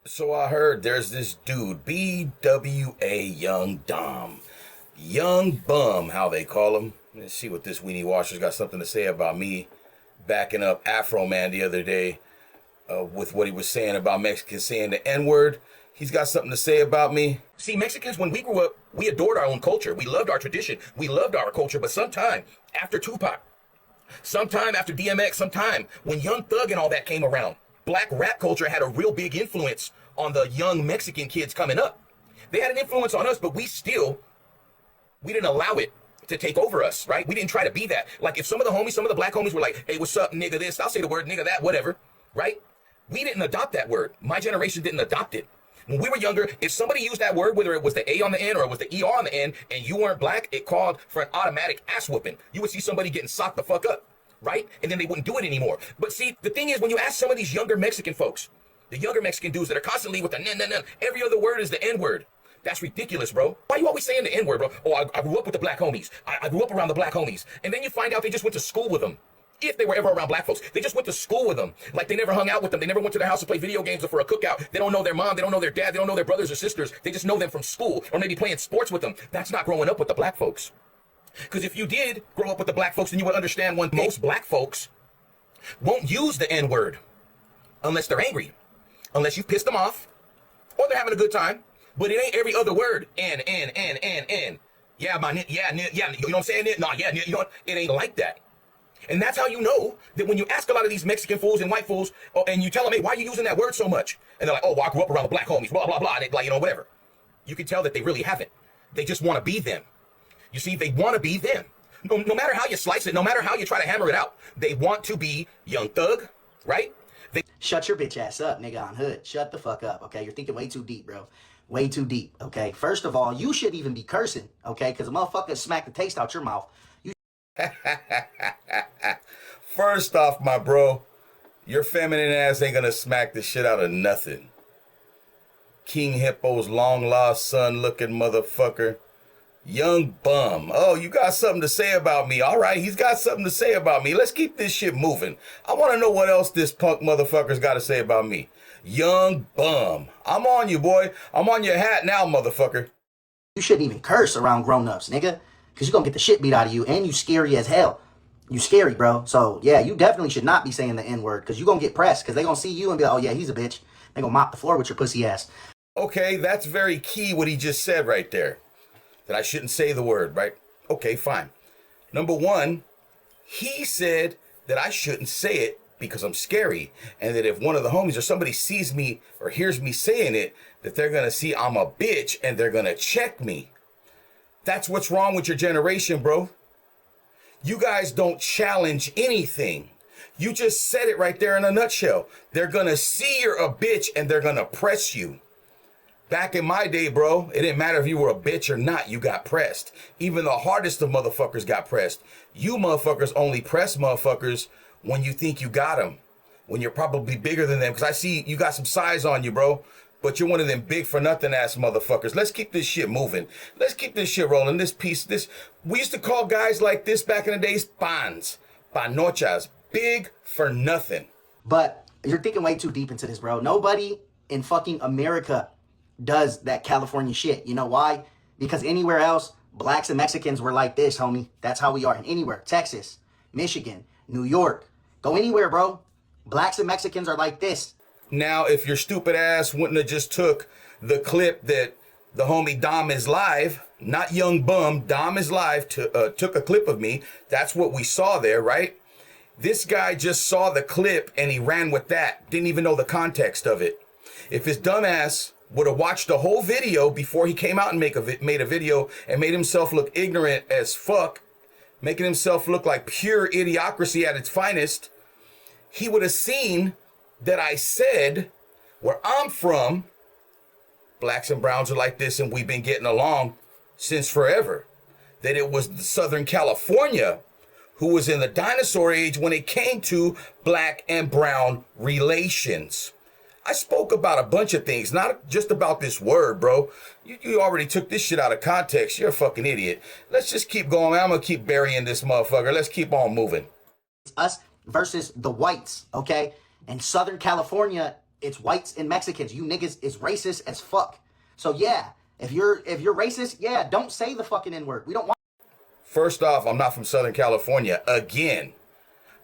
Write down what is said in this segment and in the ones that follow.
So I heard there's this dude, BWA Young Dom. Young Bum, how they call him. Let's see what this weenie washer's got something to say about me backing up Afro Man the other day with what he was saying about Mexicans saying the N-word. He's got something to say about me. See, Mexicans, when we grew up, we adored our own culture. We loved our tradition. We loved our culture. But sometime after Tupac, sometime after DMX, sometime when Young Thug and all that came around, black rap culture had a real big influence on the young Mexican kids coming up. They had an influence on us, but we didn't allow it to take over us, right? We didn't try to be that. Like if some of the homies, some of the black homies were like, hey, what's up, nigga this, I'll say the word nigga that, whatever, right? We didn't adopt that word. My generation didn't adopt it. When we were younger, if somebody used that word, whether it was the A on the end or it was the ER on the end, and you weren't black, it called for an automatic ass whooping. You would see somebody getting socked the fuck up, right? And then they wouldn't do it anymore. But see, the thing is, when you ask some of these younger Mexican folks, the younger Mexican dudes that are constantly with the n, every other word is the N-word. That's ridiculous, bro. Why are you always saying the N-word, bro? Oh, I grew up with the black homies. I grew up around the black homies. And then you find out they just went to school with them. If they were ever around black folks, they just went to school with them. Like they never hung out with them. They never went to their house to play video games or for a cookout. They don't know their mom. They don't know their dad. They don't know their brothers or sisters. They just know them from school or maybe playing sports with them. That's not growing up with the black folks. Because if you did grow up with the black folks, then you would understand when most black folks won't use the N-word unless they're angry, unless you pissed them off or they're having a good time. But it ain't every other word. N. Yeah, yeah, you know what I'm saying? No, yeah, you know what? It ain't like that. And that's how you know that when you ask a lot of these Mexican fools and white fools, and you tell them, hey, why are you using that word so much? And they're like, oh, well, I grew up around the black homies, blah, blah, blah. And they, like, you know, whatever. You can tell that they really haven't. They just want to be them. You see, they want to be them. No matter how you slice it, no matter how you try to hammer it out, they want to be Young Thug, right? Shut your bitch ass up, nigga on hood. Shut the fuck up, okay? You're thinking way too deep, bro. Way too deep, okay? First of all, you should even be cursing, okay? Because a motherfucker smack the taste out your mouth. First off, my bro, your feminine ass ain't gonna smack the shit out of nothing. King Hippo's long lost son looking motherfucker. Young Bum. Oh, you got something to say about me. All right, he's got something to say about me. Let's keep this shit moving. I want to know what else this punk motherfucker's got to say about me. Young Bum. I'm on you, boy. I'm on your hat now, motherfucker. You shouldn't even curse around grown-ups, nigga. Because you're going to get the shit beat out of you, and you scary as hell. You scary, bro. So, yeah, you definitely should not be saying the N-word, because you're going to get pressed, because they're going to see you and be like, oh, yeah, he's a bitch. They're going to mop the floor with your pussy ass. Okay, that's very key what he just said right there. That I shouldn't say the word, right? Okay, fine. Number one, he said that I shouldn't say it because I'm scary. And that if one of the homies or somebody sees me or hears me saying it, that they're going to see I'm a bitch and they're going to check me. That's what's wrong with your generation, bro. You guys don't challenge anything. You just said it right there in a nutshell. They're going to see you're a bitch and they're going to press you. Back in my day, bro, it didn't matter if you were a bitch or not, you got pressed. Even the hardest of motherfuckers got pressed. You motherfuckers only press motherfuckers when you think you got them. When you're probably bigger than them. Because I see you got some size on you, bro. But you're one of them big for nothing ass motherfuckers. Let's keep this shit moving. Let's keep this shit rolling. We used to call guys like this back in the days, pans, panochas, big for nothing. But you're thinking way too deep into this, bro. Nobody in fucking America does that California shit. You know why? Because anywhere else, blacks and Mexicans were like this, homie. That's how we are. And anywhere. Texas, Michigan, New York. Go anywhere, bro. Blacks and Mexicans are like this. Now, if your stupid ass wouldn't have just took the clip that the homie Dom is live, not Young Bum, Dom is live, took a clip of me. That's what we saw there, right? This guy just saw the clip and he ran with that. Didn't even know the context of it. If his dumb ass would have watched the whole video before he came out and made a video and made himself look ignorant as fuck, making himself look like pure idiocracy at its finest, he would have seen that I said, where I'm from, blacks and browns are like this and we've been getting along since forever. That it was Southern California who was in the dinosaur age when it came to black and brown relations. I spoke about a bunch of things, not just about this word, bro. You already took this shit out of context. You're a fucking idiot. Let's just keep going. I'm going to keep burying this motherfucker. Let's keep on moving. It's us versus the whites, okay? And Southern California It's whites and Mexicans. You niggas is racist as fuck. So yeah, if you're racist, yeah, don't say the fucking N-word. We don't want. First off, I'm not from Southern California. Again,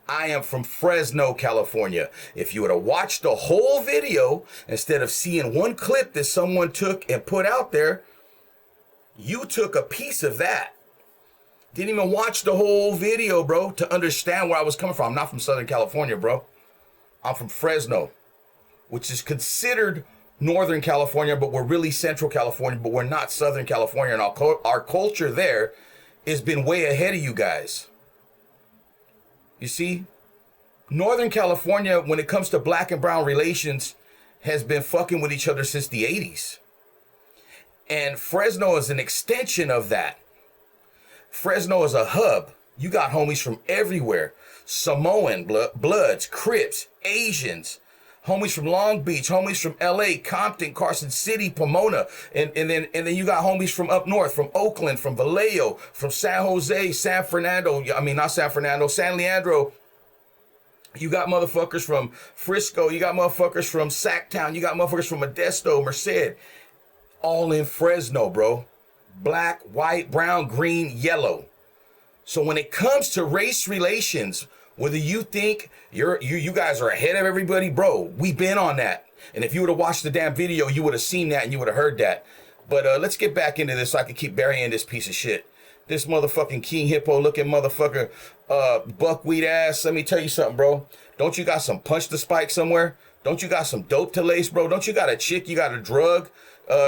I am from Fresno, California. If you would have watched the whole video instead of seeing one clip that someone took and put out there, you took a piece of that. Didn't even watch the whole video, bro, to understand where I was coming from. I'm not from Southern California, bro. I'm from Fresno, which is considered Northern California, but we're really Central California, but we're not Southern California. And our culture there has been way ahead of you guys. You see, Northern California, when it comes to black and brown relations, has been fucking with each other since the 80s. And Fresno is an extension of that. Fresno is a hub. You got homies from everywhere. Samoan, Bloods, Crips, Asians, homies from Long Beach, homies from LA, Compton, Carson City, Pomona. And then you got homies from up north, from Oakland, from Vallejo, from San Jose, San Fernando. I mean, not San Fernando, San Leandro. You got motherfuckers from Frisco. You got motherfuckers from Sacktown. You got motherfuckers from Modesto, Merced. All in Fresno, bro. Black, white, brown, green, yellow. So when it comes to race relations, whether you think you guys are ahead of everybody, bro, we've been on that. And if you would have watched the damn video, you would have seen that and you would have heard that. But let's get back into this so I can keep burying this piece of shit. This motherfucking King Hippo looking motherfucker, buckwheat ass. Let me tell you something, bro. Don't you got some punch to spike somewhere? Don't you got some dope to lace, bro? Don't you got a chick? You got a drug?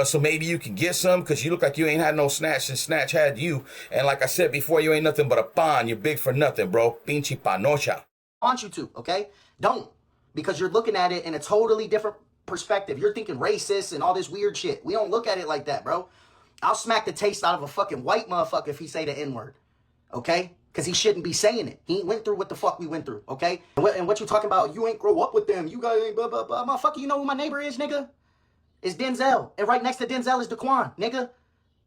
So maybe you can get some, because you look like you ain't had no snatch since Snatch had you. And like I said before, you ain't nothing but a pawn. You're big for nothing, bro. Pinche panocha. I want you to, okay? Don't. Because you're looking at it in a totally different perspective. You're thinking racist and all this weird shit. We don't look at it like that, bro. I'll smack the taste out of a fucking white motherfucker if he say the N-word, okay? Because he shouldn't be saying it. He went through what the fuck we went through, okay? And what you talking about, you ain't grow up with them. You guys ain't blah, blah, blah. Motherfucker, you know who my neighbor is, nigga? It's Denzel. And right next to Denzel is Daquan, nigga.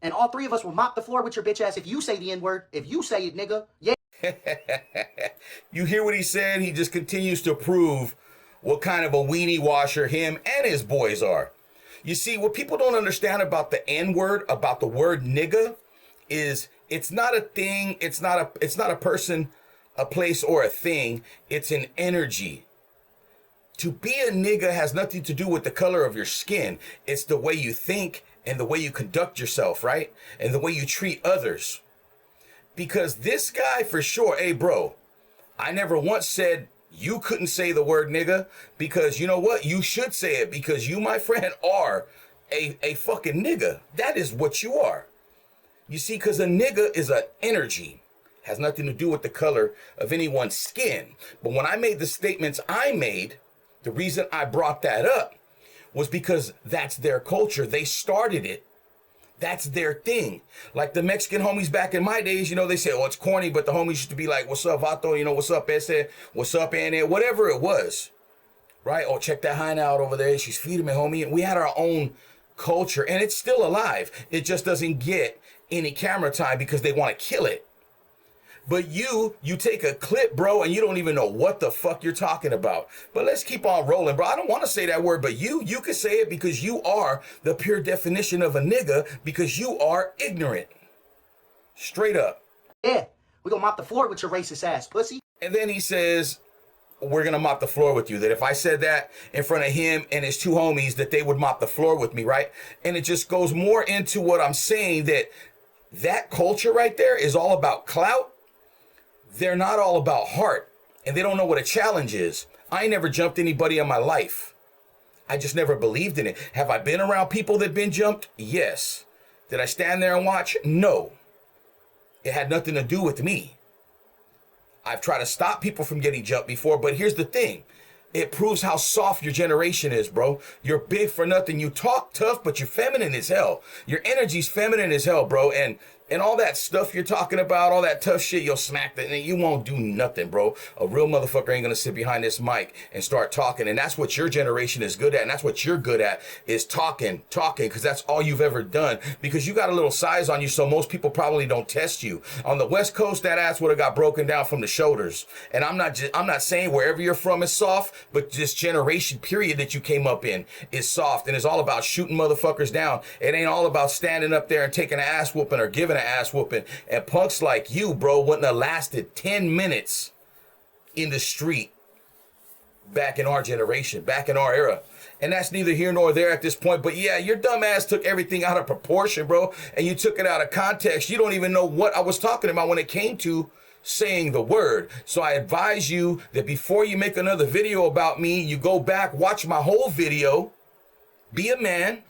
And all three of us will mop the floor with your bitch ass if you say the N-word. If you say it, nigga. Yeah. You hear what he said? He just continues to prove what kind of a weenie washer him and his boys are. You see, what people don't understand about the N-word, about the word nigga, is it's not a thing, it's not a person, a place, or a thing. It's an energy. To be a nigga has nothing to do with the color of your skin. It's the way you think and the way you conduct yourself, right? And the way you treat others. Because this guy for sure, hey bro, I never once said you couldn't say the word nigga, because you know what? You should say it, because you, my friend, are a fucking nigga. That is what you are. You see, because a nigga is an energy. Has nothing to do with the color of anyone's skin. But when I made the statements I made, the reason I brought that up was because that's their culture. They started it. That's their thing. Like the Mexican homies back in my days, you know, they say, oh, it's corny, but the homies used to be like, what's up, Vato? You know, what's up, Ese? What's up, Anne? Whatever it was, right? Oh, check that hyena out over there. She's feeding me, homie. And we had our own culture, and it's still alive. It just doesn't get any camera time because they want to kill it. But you take a clip, bro, and you don't even know what the fuck you're talking about. But let's keep on rolling, bro. I don't want to say that word, but you can say it, because you are the pure definition of a nigga, because you are ignorant. Straight up. Yeah, we gonna mop the floor with your racist ass, pussy. And then he says, we're going to mop the floor with you. That if I said that in front of him and his two homies, that they would mop the floor with me, right? And it just goes more into what I'm saying, that culture right there is all about clout. They're not all about heart, and they don't know what a challenge is. I ain't never jumped anybody in my life. I just never believed in it. Have I been around people that been jumped? Yes. Did I stand there and watch? No. It had nothing to do with me. I've tried to stop people from getting jumped before, but here's the thing. It proves how soft your generation is, bro. You're big for nothing. You talk tough, but you're feminine as hell. Your energy's feminine as hell, bro. And And all that stuff you're talking about, all that tough shit, you'll smack that, and you won't do nothing, bro. A real motherfucker ain't gonna sit behind this mic and start talking. And that's what your generation is good at, and that's what you're good at, is talking, because that's all you've ever done. Because you got a little size on you, so most people probably don't test you. On the West Coast, that ass would have got broken down from the shoulders. And I'm not saying wherever you're from is soft, but this generation period that you came up in is soft, and it's all about shooting motherfuckers down. It ain't all about standing up there and taking an ass whooping or giving an ass whooping. And punks like you, bro, wouldn't have lasted 10 minutes in the street back in our generation, back in our era. And that's neither here nor there at this point. But yeah, your dumb ass took everything out of proportion, bro, and you took it out of context. You don't even know what I was talking about when it came to saying the word. So I advise you that before you make another video about me, you go back, watch my whole video, be a man,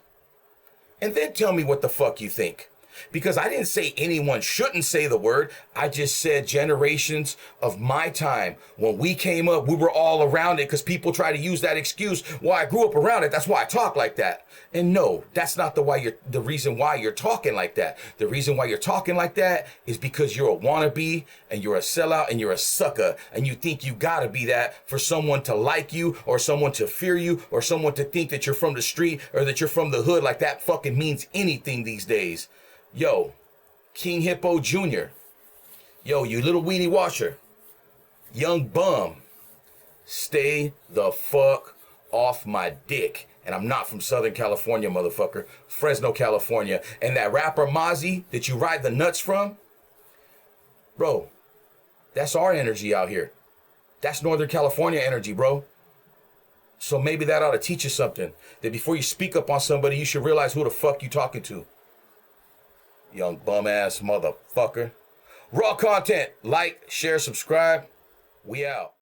and then tell me what the fuck you think. Because I didn't say anyone shouldn't say the word. I just said generations of my time, when we came up, we were all around it, because people try to use that excuse. Well, I grew up around it, that's why I talk like that. And no, that's not the reason why you're talking like that. The reason why you're talking like that is because you're a wannabe, and you're a sellout, and you're a sucker, and you think you gotta be that for someone to like you, or someone to fear you, or someone to think that you're from the street, or that you're from the hood. Like that fucking means anything these days. Yo, King Hippo Jr. Yo, you little weenie washer. Young bum. Stay the fuck off my dick. And I'm not from Southern California, motherfucker. Fresno, California. And that rapper Mozzie that you ride the nuts from, bro, that's our energy out here. That's Northern California energy, bro. So maybe that ought to teach you something. That before you speak up on somebody, you should realize who the fuck you talking to. Young bum ass motherfucker. Raw content. Like, share, subscribe. We out.